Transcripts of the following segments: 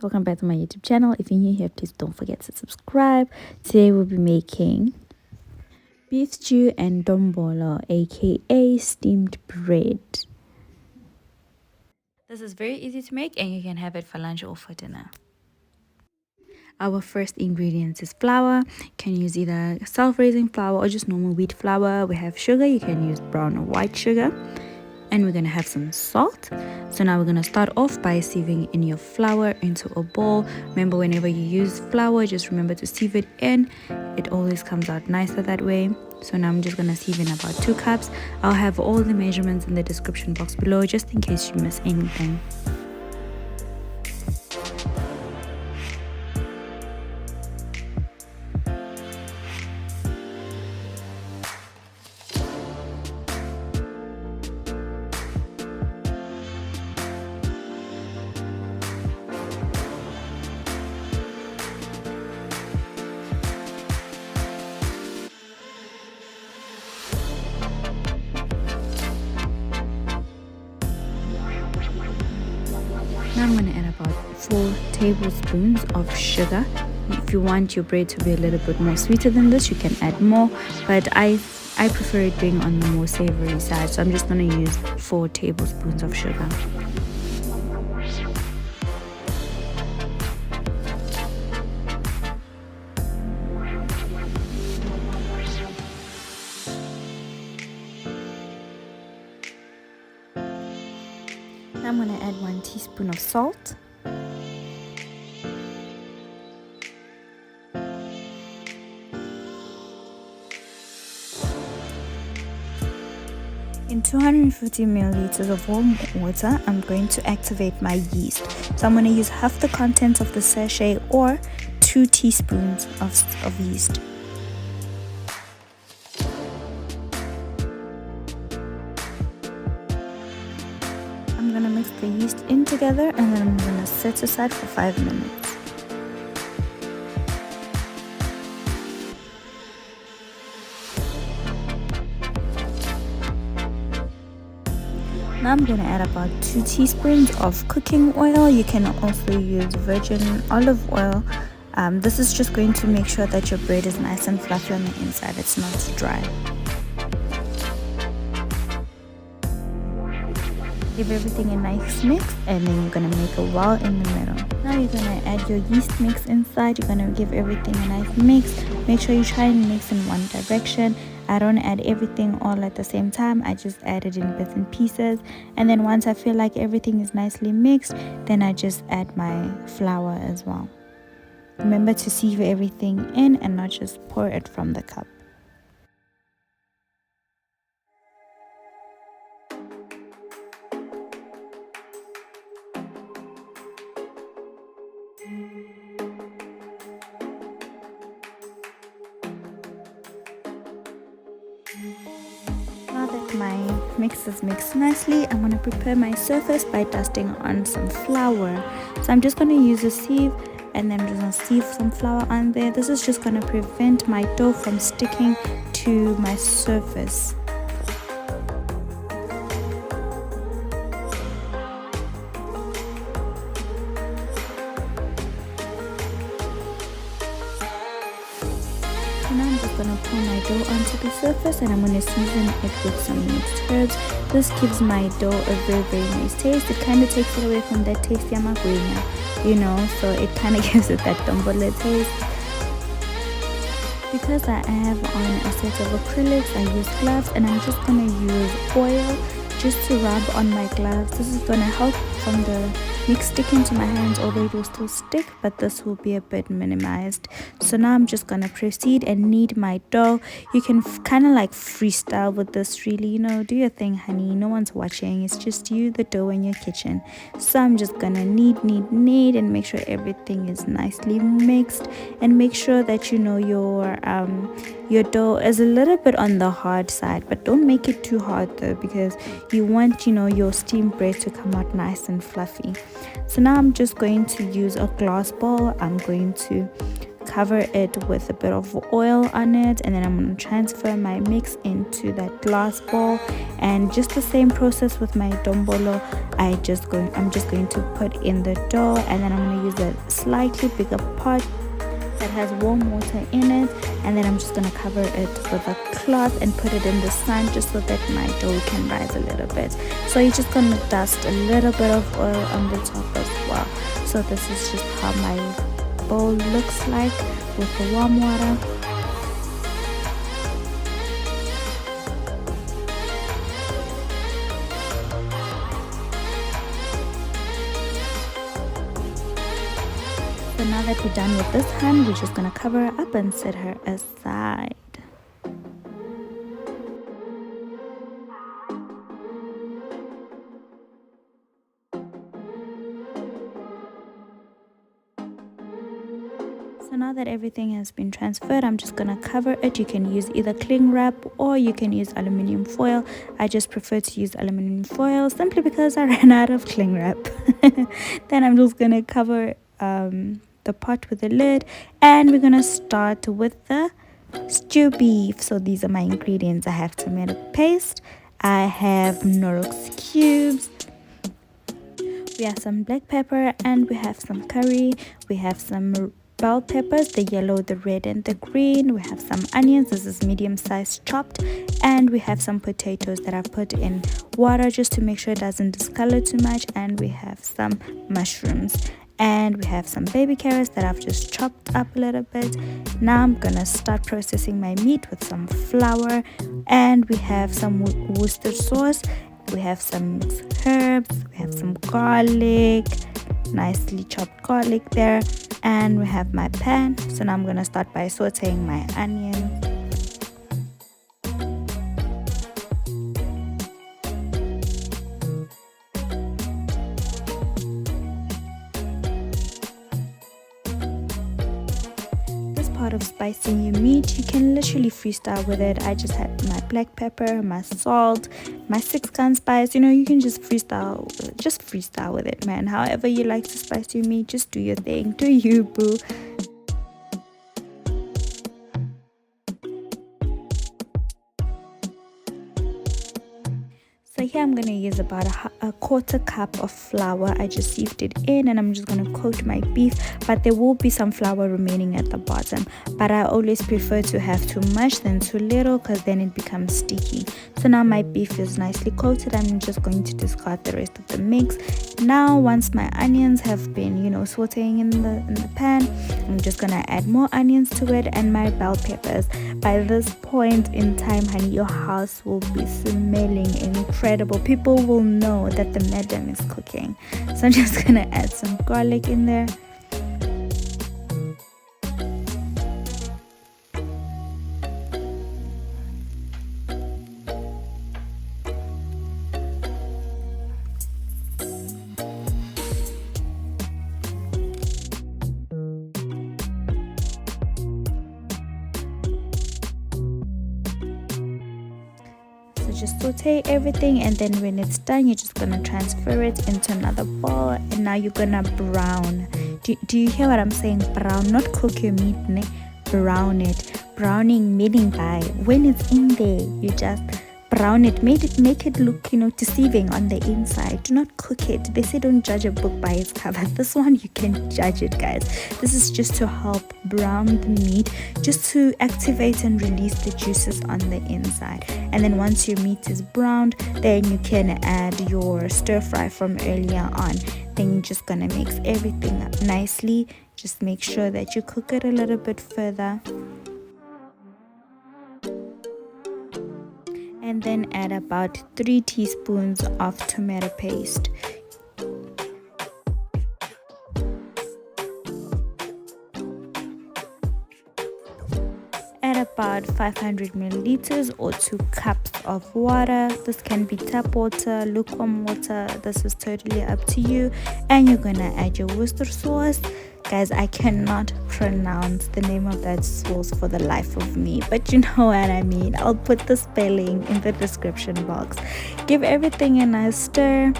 guys, welcome back to my YouTube channel. If you're new here, please don't forget to subscribe. Today we'll be making beef stew and dombolo, aka steamed bread. This is very easy to make and you can have it for lunch or for dinner. Our first ingredient is flour. You can use either self-raising flour or just normal wheat flour. We have sugar. You can use brown or white sugar. And we're going to have some salt. So now we're going to start off by sieving in your flour into a bowl. Remember, whenever you use flour, just remember to sieve it in. It always comes out nicer that way. So now I'm just going to sieve in about 2 cups. I'll have all the measurements in the description box below just in case you miss anything. Now I'm going to add about 4 tablespoons of sugar. If you want your bread to be a little bit more sweeter than this, you can add more, but I prefer it being on the more savory side, so I'm just going to use 4 tablespoons of sugar. Now I'm going to add 1 teaspoon of salt. In 250 milliliters of warm water, I'm going to activate my yeast. So I'm going to use half the contents of the sachet or 2 teaspoons of yeast. I'm going to mix the yeast in together and then I'm going to set aside for 5 minutes. Now I'm going to add about 2 teaspoons of cooking oil. You can also use virgin olive oil. This is just going to make sure that your bread is nice and fluffy on the inside. It's not dry. Give everything a nice mix and then you're going to make a well in the middle. Now you're going to add your yeast mix inside. You're going to give everything a nice mix. Make sure you try and mix in one direction. I don't add everything all at the same time. I just add it in bits and pieces. And then once I feel like everything is nicely mixed, then I just add my flour as well. Remember to sieve everything in and not just pour it from the cup. Now that my mix is mixed nicely, I'm going to prepare my surface by dusting on some flour. So I'm just going to use a sieve and then I'm just going to sieve some flour on there. This is just going to prevent my dough from sticking to my surface. Now I'm just going to pour my dough onto the surface and I'm going to season it with some mixed herbs. This gives my dough a very, very nice taste. It kind of takes it away from that tasty amagwenya, you know, so it kind of gives it that dombolo taste. Because I have on a set of acrylics, I use gloves and I'm just going to use oil just to rub on my gloves. This is going to help from the mix sticking to my hands, although it will still stick, but this will be a bit minimized. So now I'm just going to proceed and knead my dough. You can kind of like freestyle with this, really, you know, do your thing, honey. No one's watching. It's just you, the dough, in your kitchen. So I'm just going to knead and make sure everything is nicely mixed, and make sure that, you know, your dough is a little bit on the hard side, but don't make it too hard though, because you want, you know, your steamed bread to come out nice and fluffy. So now I'm just going to use a glass bowl. I'm going to cover it with a bit of oil on it, and then I'm going to transfer my mix into that glass bowl. And just the same process with my dombolo. I'm just going to put in the dough, and then I'm going to use a slightly bigger pot that has warm water in it, and then I'm just going to cover it with a cloth and put it in the sun just so that my dough can rise a little bit. So you're just going to dust a little bit of oil on the top as well. So this is just how my bowl looks like with the warm water. So now that we're done with this hand, we're just gonna cover her up and set her aside. So now that everything has been transferred, I'm just gonna cover it. You can use either cling wrap or you can use aluminium foil. I just prefer to use aluminium foil simply because I ran out of cling wrap. Then I'm just gonna cover the pot with the lid, and we're gonna start with the stew beef. So these are my ingredients. I have tomato paste, I have knorrox cubes, we have some black pepper, and we have some curry, we have some bell peppers, the yellow, the red, and the green. We have some onions, this is medium sized chopped, and we have some potatoes that I've put in water just to make sure it doesn't discolor too much, and we have some mushrooms, and we have some baby carrots that I've just chopped up a little bit. Now I'm gonna start processing my meat with some flour, and we have some Worcestershire sauce, we have some mixed herbs, we have some garlic, nicely chopped garlic there, and we have my pan. So now I'm gonna start by sauteing my onion. Part of spicing your meat, you can literally freestyle with it. I just had my black pepper, my salt, my 6-gun spice. You know, you can just freestyle with it, man. However you like to spice your meat, just do your thing, do you, boo. So here I'm going to use about a quarter cup of flour. I just sieved it in, and I'm just going to coat my beef, but there will be some flour remaining at the bottom. But I always prefer to have too much than too little, because then it becomes sticky. So now my beef is nicely coated. I'm just going to discard the rest of the mix. Now once my onions have been, you know, sauteing in the pan, I'm just going to add more onions to it and my bell peppers. By this point in time, honey, your house will be smelling incredible. People will know that the madam is cooking. So I'm just gonna add some garlic in there. Just saute everything, and then when it's done, you're just gonna transfer it into another bowl, and now you're gonna brown. Do you hear what I'm saying? Brown, not cook your meat, ne? Brown it. Browning meaning by when it's in there, you just brown it, make it look, you know, deceiving on the inside. Do not cook it. They say don't judge a book by its cover. This one you can judge it, guys. This is just to help brown the meat, just to activate and release the juices on the inside. And then once your meat is browned, then you can add your stir fry from earlier on. Then you're just gonna mix everything up nicely. Just make sure that you cook it a little bit further. And then add about 3 teaspoons of tomato paste. Add about 500 milliliters or 2 cups of water. This can be tap water, lukewarm water. This is totally up to you. And you're gonna add your Worcestershire sauce. Guys, I cannot pronounce the name of that sauce for the life of me, but you know what I mean. I'll put the spelling in the description box. Give everything a nice stir.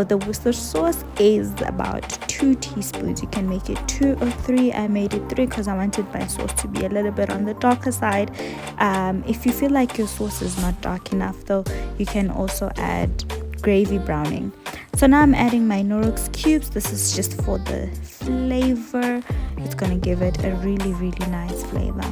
the Worcestershire sauce is about 2 teaspoons. You can make it 2 or 3. I made it 3 because I wanted my sauce to be a little bit on the darker side. If you feel like your sauce is not dark enough though, you can also add gravy browning. So now I'm adding my knorrox cubes. This is just for the flavor. It's gonna give it a really, really nice flavor.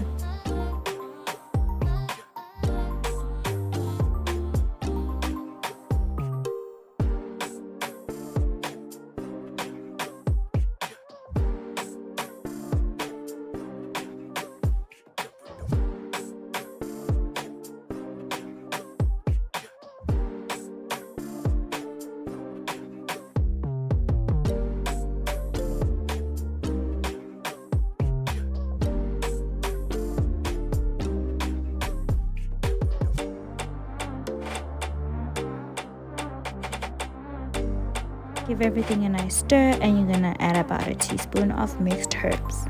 Give everything a nice stir, and you're gonna add about a teaspoon of mixed herbs.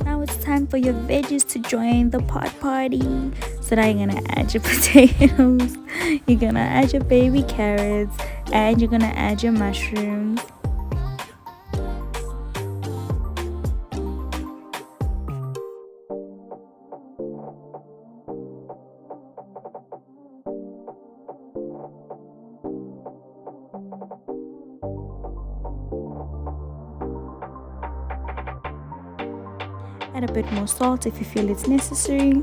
Now it's time for your veggies to join the pot party. So now you're gonna add your potatoes, you're gonna add your baby carrots, and you're gonna add your mushrooms. Add a bit more salt if you feel it's necessary.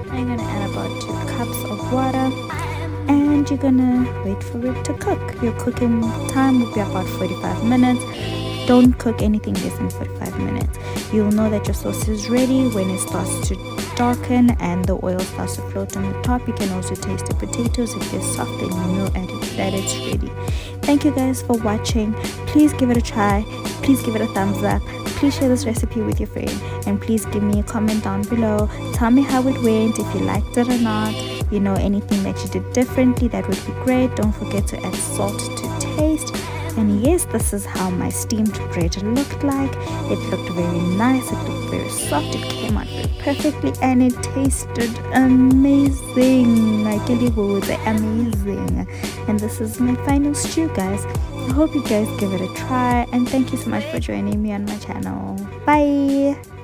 I'm gonna add about 2 cups of water, and you're gonna wait for it to cook. Your cooking time will be about 45 minutes. Don't cook anything less than 45 minutes. You'll know that your sauce is ready when it starts to darken and the oil starts to float on the top. You can also taste the potatoes. If they're soft, then you know that it's ready. Thank you guys for watching. Please give it a try. Please give it a thumbs up. Please share this recipe with your friend, and please give me a comment down below. Tell me how it went, if you liked it or not. You know, anything that you did differently, that would be great. Don't forget to add salt to taste. And yes, this is how my steamed bread looked like. It looked very nice, it looked very soft, it came out very perfectly, and it tasted amazing. I tell you what, amazing. And this is my final stew, guys. I hope you guys give it a try, and thank you so much for joining me on my channel. Bye.